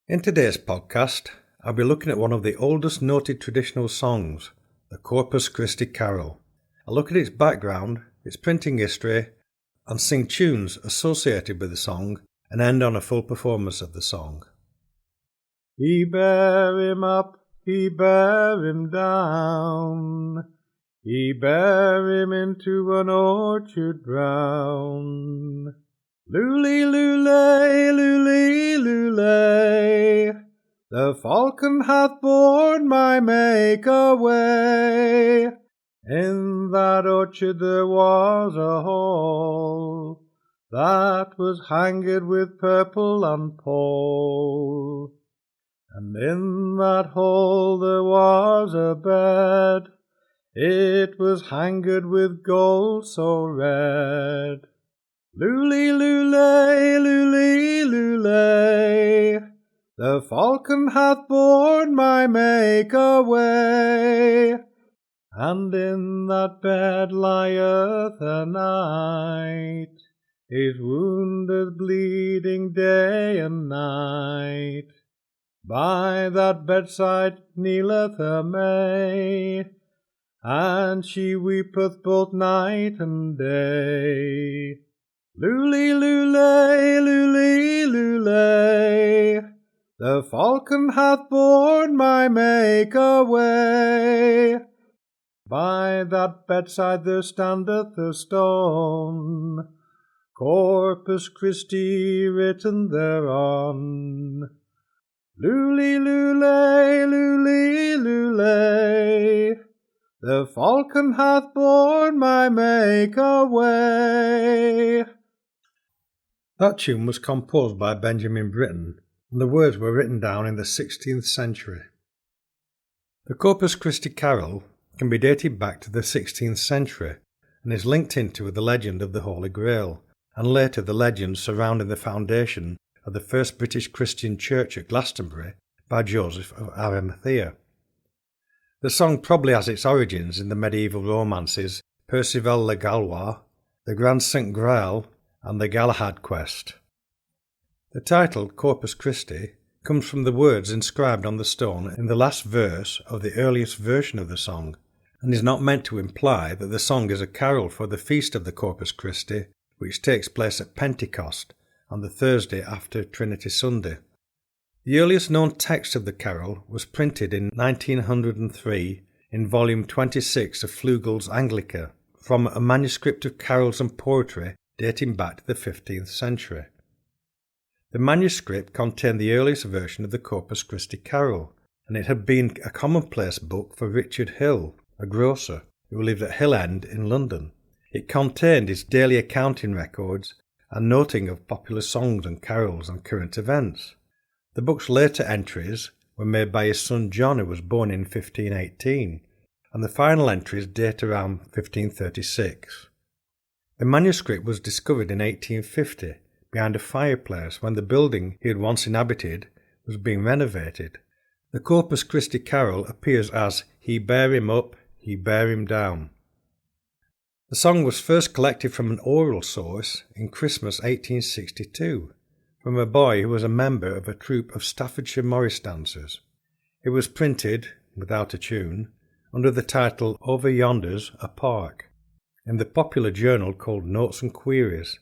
In today's podcast, I'll be looking at one of the oldest noted traditional songs, the Corpus Christi Carol. I'll look at its background, its printing history, and sing tunes associated with the song, and end on a full performance of the song. He bear him up, he bear him down, he bear him into an orchard brown. Lully, lulay, lully, lulay, the falcon hath borne my Make away. In that orchard there was a hall, that was hanged with purple and pall. And in that hall there was a bed, it was hanged with gold so red. Lully, lulay, lully, lulay, the falcon hath borne my Make away. And in that bed lieth a knight, his wound is bleeding day and night. By that bedside kneeleth a May, and she weepeth both night and day. Lully, lulay, lully, lulay, the falcon hath borne my Make away. By that bedside there standeth a stone, Corpus Christi written thereon. Lully, lulay, lully, lulay, the falcon hath borne my Make away. That tune was composed by Benjamin Britten, and the words were written down in the 16th century. The Corpus Christi Carol can be dated back to the 16th century and is linked into the legend of the Holy Grail, and later the legend surrounding the foundation of the first British Christian church at Glastonbury by Joseph of Arimathea. The song probably has its origins in the medieval romances Percival le Gaulois, the Grand St. Graal, and the Galahad Quest. The title Corpus Christi comes from the words inscribed on the stone in the last verse of the earliest version of the song, and is not meant to imply that the song is a carol for the feast of the Corpus Christi, which takes place at Pentecost on the Thursday after Trinity Sunday. The earliest known text of the carol was printed in 1903 in volume 26 of Flugel's Anglica, from a manuscript of carols and poetry dating back to the 15th century. The manuscript contained the earliest version of the Corpus Christi Carol, and it had been a commonplace book for Richard Hill, a grocer, who lived at Hill End in London. It contained his daily accounting records and noting of popular songs and carols and current events. The book's later entries were made by his son John, who was born in 1518, and the final entries date around 1536. The manuscript was discovered in 1850 behind a fireplace when the building he had once inhabited was being renovated. The Corpus Christi Carol appears as He bear him up, he bear him down. The song was first collected from an oral source in Christmas 1862, from a boy who was a member of a troupe of Staffordshire Morris dancers. It was printed, without a tune, under the title Over Yonder's a Park, in the popular journal called Notes and Queries,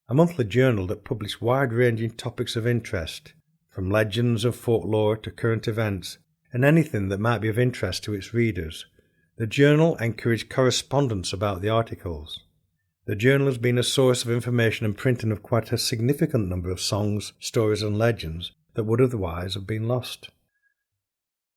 a monthly journal that published wide-ranging topics of interest, from legends and folklore to current events, and anything that might be of interest to its readers. The journal encouraged correspondence about the articles. The journal has been a source of information and printing of quite a significant number of songs, stories and legends that would otherwise have been lost.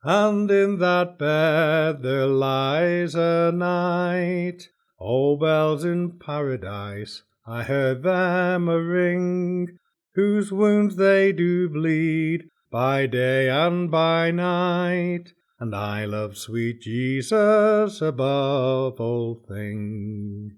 And in that bed there lies a knight, all bells in paradise, I heard them a ring, whose wounds they do bleed by day and by night, and I love sweet Jesus above all things.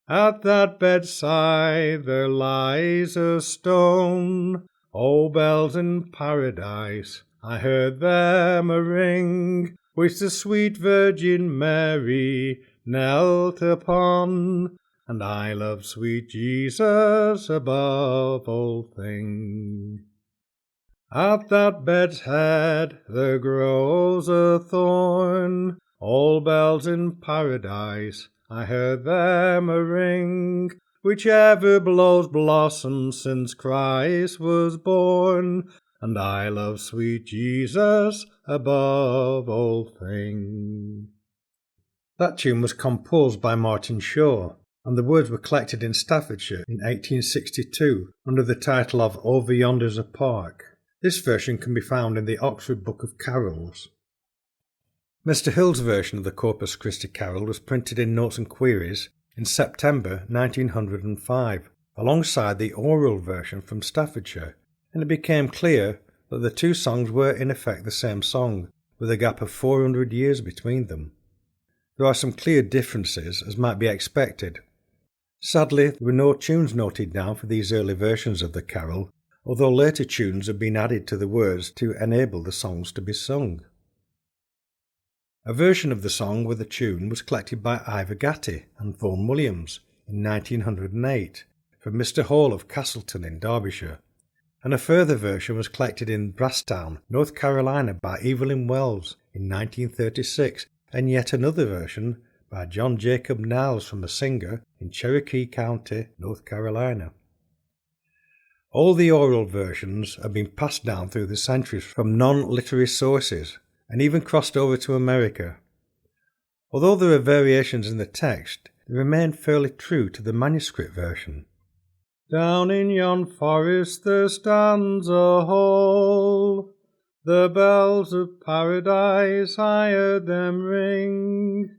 At that bedside there lies a stone, all bells in paradise, I heard them a ring, which the sweet Virgin Mary knelt upon, and I love sweet Jesus above all things. At that bed's head there grows a thorn, all bells in paradise, I heard them a ring, which ever blows blossoms since Christ was born, and I love sweet Jesus above all things. That tune was composed by Martin Shaw, and the words were collected in Staffordshire in 1862 under the title of Over Yonder's a Park. This version can be found in the Oxford Book of Carols. Mr. Hill's version of the Corpus Christi Carol was printed in Notes and Queries in September 1905, alongside the oral version from Staffordshire, and it became clear that the two songs were in effect the same song, with a gap of 400 years between them. There are some clear differences, as might be expected. Sadly, there were no tunes noted down for these early versions of the carol, although later tunes have been added to the words to enable the songs to be sung. A version of the song with a tune was collected by Ivor Gatty and Vaughan Williams in 1908 from Mr. Hall of Castleton in Derbyshire, and a further version was collected in Brasstown, North Carolina by Evelyn Wells in 1936, and yet another version by John Jacob Niles from a singer in Cherokee County, North Carolina. All the oral versions have been passed down through the centuries from non-literary sources and even crossed over to America. Although there are variations in the text, they remain fairly true to the manuscript version. Down in yon forest there stands a hall, the bells of paradise I heard them ring.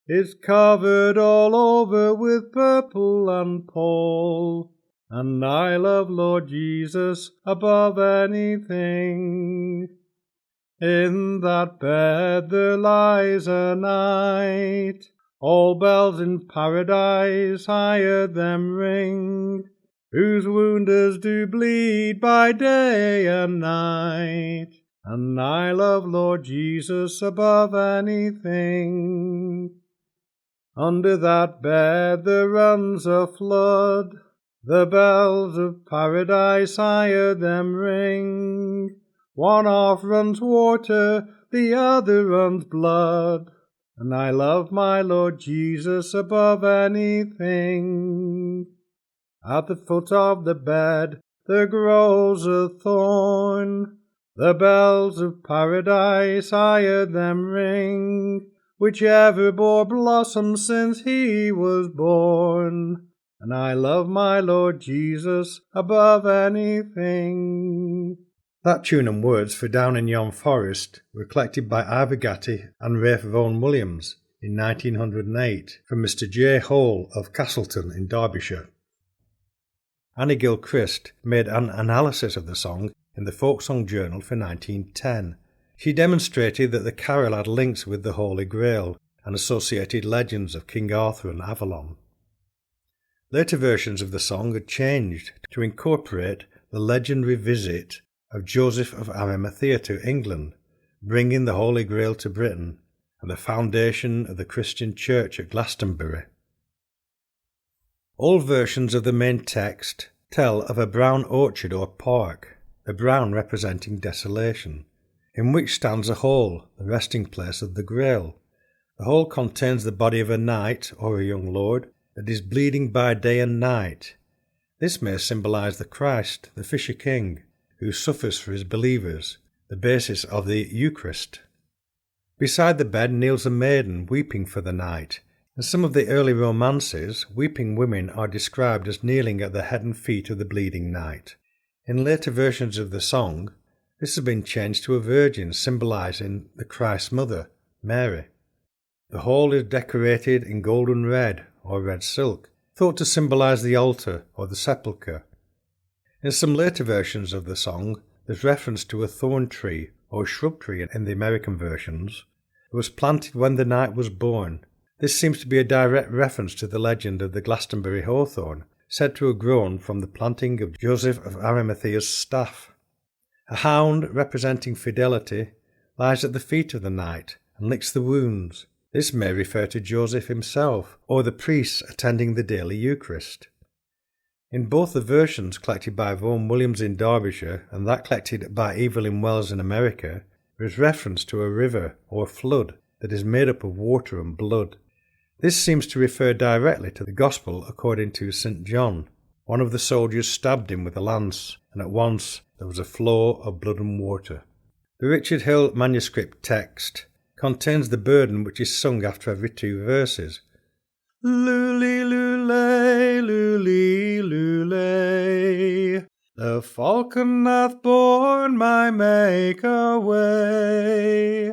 It's covered all over with purple and pall, and I love Lord Jesus above anything. In that bed there lies a knight, all bells in paradise I heard them ring, whose wounds do bleed by day and night, and I love Lord Jesus above anything. Under that bed there runs a flood, the bells of paradise I heard them ring. One half runs water, the other runs blood, and I love my Lord Jesus above anything. At the foot of the bed there grows a thorn, the bells of paradise I heard them ring, which ever bore blossoms since he was born, and I love my Lord Jesus above anything. That tune and words for Down in Yon Forest were collected by Ivor Gatty and Rafe Vaughan Williams in 1908 from Mr. J. Hall of Castleton in Derbyshire. Annie Gilchrist made an analysis of the song in the Folk Song Journal for 1910. She demonstrated that the carol had links with the Holy Grail and associated legends of King Arthur and Avalon. Later versions of the song had changed to incorporate the legendary visit of Joseph of Arimathea to England, bringing the Holy Grail to Britain, and the foundation of the Christian Church at Glastonbury. All versions of the main text tell of a brown orchard or park, the brown representing desolation, in which stands a hall, the resting place of the Grail. The hall contains the body of a knight or a young lord that is bleeding by day and night. This may symbolize the Christ, the Fisher King, who suffers for his believers, the basis of the Eucharist. Beside the bed kneels a maiden weeping for the knight. In some of the early romances, weeping women are described as kneeling at the head and feet of the bleeding knight. In later versions of the song, this has been changed to a virgin symbolizing the Christ's mother, Mary. The hall is decorated in golden red or red silk, thought to symbolize the altar or the sepulchre. In some later versions of the song, there's reference to a thorn tree or shrub tree in the American versions. It was planted when the knight was born. This seems to be a direct reference to the legend of the Glastonbury hawthorn, said to have grown from the planting of Joseph of Arimathea's staff. A hound representing fidelity lies at the feet of the knight and licks the wounds. This may refer to Joseph himself or the priests attending the daily Eucharist. In both the versions collected by Vaughan Williams in Derbyshire and that collected by Evelyn Wells in America, there is reference to a river or flood that is made up of water and blood. This seems to refer directly to the Gospel according to St. John. One of the soldiers stabbed him with a lance, and at once there was a flow of blood and water. The Richard Hill manuscript text contains the burden which is sung after every 2 verses. Lully, lulay, lully, lulay, the falcon hath borne my Maker away.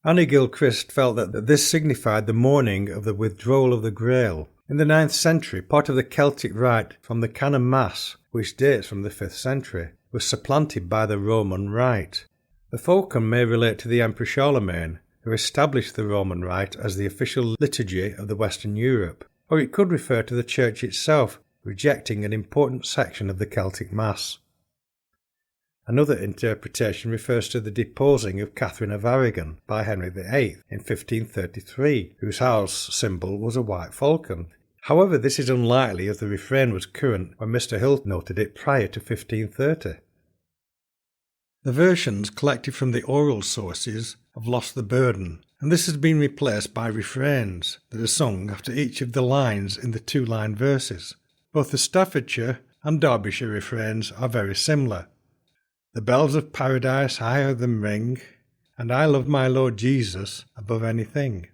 Annie Gilchrist felt that this signified the mourning of the withdrawal of the Grail. In the 9th century, part of the Celtic rite from the Canon Mass, which dates from the 5th century, was supplanted by the Roman rite. The falcon may relate to the Emperor Charlemagne, who established the Roman rite as the official liturgy of the Western Europe, or it could refer to the Church itself, rejecting an important section of the Celtic Mass. Another interpretation refers to the deposing of Catherine of Aragon by Henry VIII in 1533, whose house symbol was a white falcon. However, this is unlikely as the refrain was current when Mr. Hill noted it prior to 1530. The versions collected from the oral sources have lost the burden, and this has been replaced by refrains that are sung after each of the lines in the 2-line verses. Both the Staffordshire and Derbyshire refrains are very similar. The bells of paradise higher than ring, and I love my Lord Jesus above anything.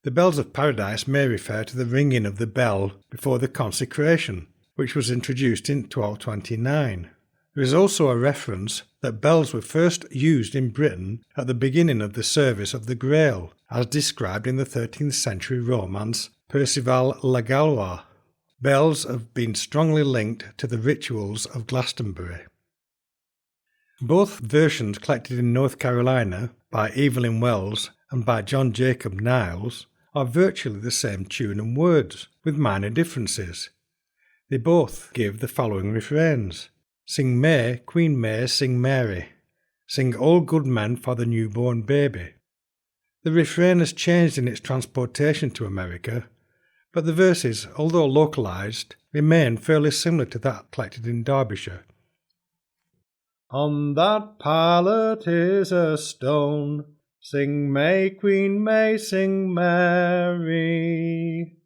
The bells of paradise may refer to the ringing of the bell before the consecration, which was introduced in 1229. There is also a reference that bells were first used in Britain at the beginning of the service of the Grail, as described in the 13th century romance Percival la Gaulois. Bells have been strongly linked to the rituals of Glastonbury. Both versions collected in North Carolina by Evelyn Wells and by John Jacob Niles are virtually the same tune and words, with minor differences. They both give the following refrains. Sing May, Queen May, sing Mary. Sing all good men for the newborn baby. The refrain has changed in its transportation to America, but the verses, although localised, remain fairly similar to that collected in Derbyshire. On that pallet is a stone, sing May, Queen May, sing Mary,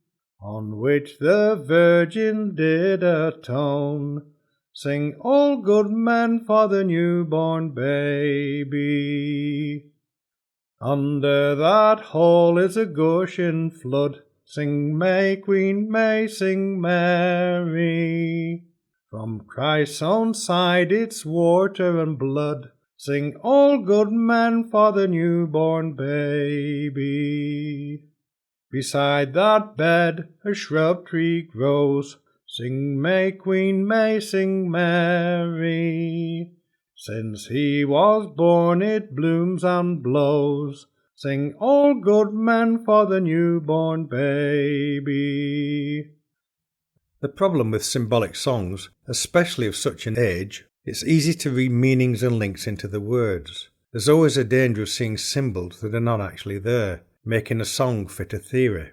on which the Virgin did atone. Sing all good men for the newborn baby. Under that hole is a gushing flood. Sing May, Queen May, sing Mary. From Christ's own side it's water and blood. Sing all good men for the newborn baby. Beside that bed a shrub tree grows. Sing May, Queen May, sing Mary. Since he was born it blooms and blows. Sing all good men for the newborn baby. The problem with symbolic songs, especially of such an age, it's easy to read meanings and links into the words. There's always a danger of seeing symbols that are not actually there, making a song fit a theory.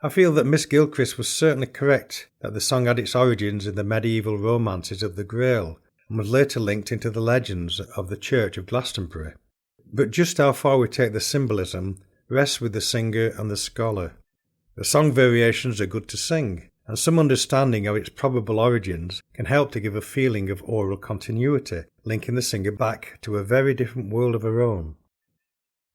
I feel that Miss Gilchrist was certainly correct that the song had its origins in the medieval romances of the Grail and was later linked into the legends of the Church of Glastonbury. But just how far we take the symbolism rests with the singer and the scholar. The song variations are good to sing, and some understanding of its probable origins can help to give a feeling of oral continuity, linking the singer back to a very different world of her own.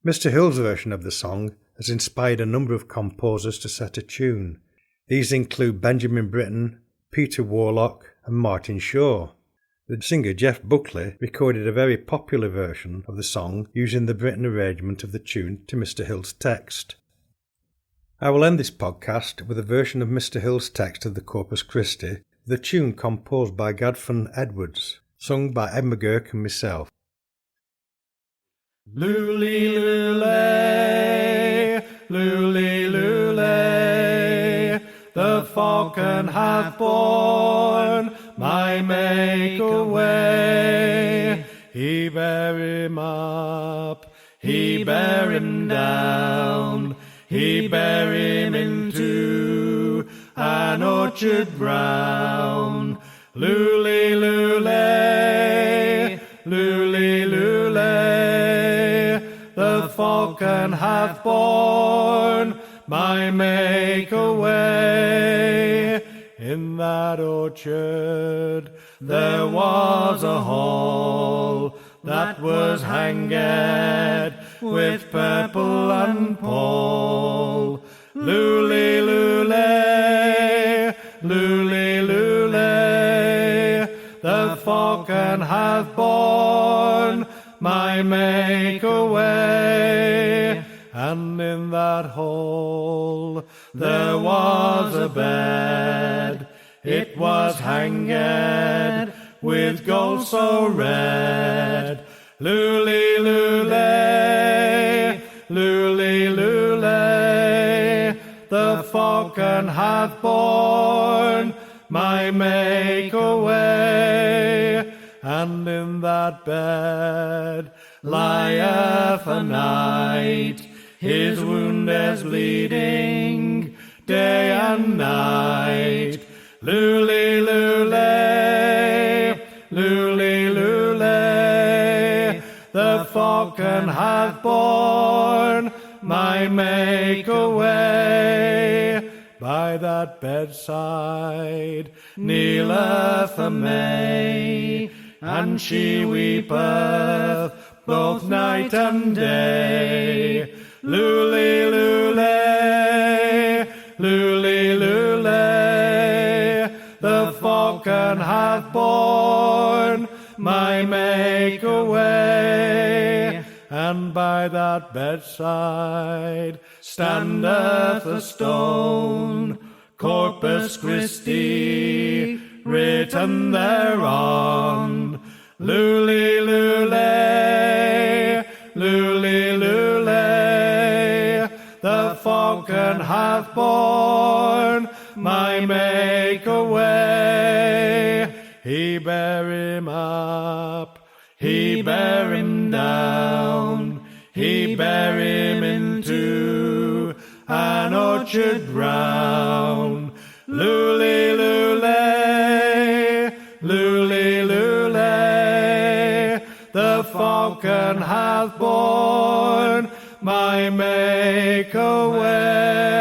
Mr. Hill's version of the song has inspired a number of composers to set a tune. These include Benjamin Britten, Peter Warlock and Martin Shaw. The singer Jeff Buckley recorded a very popular version of the song using the Britten arrangement of the tune to Mr. Hill's text. I will end this podcast with a version of Mr. Hill's text of the Corpus Christi, the tune composed by Gadfern Edwards, sung by Ed McGurk and myself. Lully, lulay, lully, lulay, the falcon hath borne my Maker away. He bare him up, he bare him down, he bare him into a an orchard brown. Lule, lule, lule, lule, the falcon hath borne my Make away. In that orchard there was a hall that was hanged with purple and pall. Lule, lule, lule, lule, the falcon hath borne my Make away. And in that hall there was a bed, it was hanged with gold so red. Lule, lule, lule, lule, the falcon hath borne my Make away. And in that bed lieth a knight, his wound is bleeding day and night. Lule, lule, lule, lule, the falcon hath borne my Make away. By that bedside kneeleth a May, and she weepeth both night and day. Lule, lule, lule, lule, the falcon hath borne my Make away. And by that bedside standeth a stone, Corpus Christi written thereon. Lule, lule, lule, lule, the falcon hath borne my Make away. He bare him up, he bare him down, he bare him into an orchard brown. Lule, lule, lule, lule, the falcon hath borne my Make away.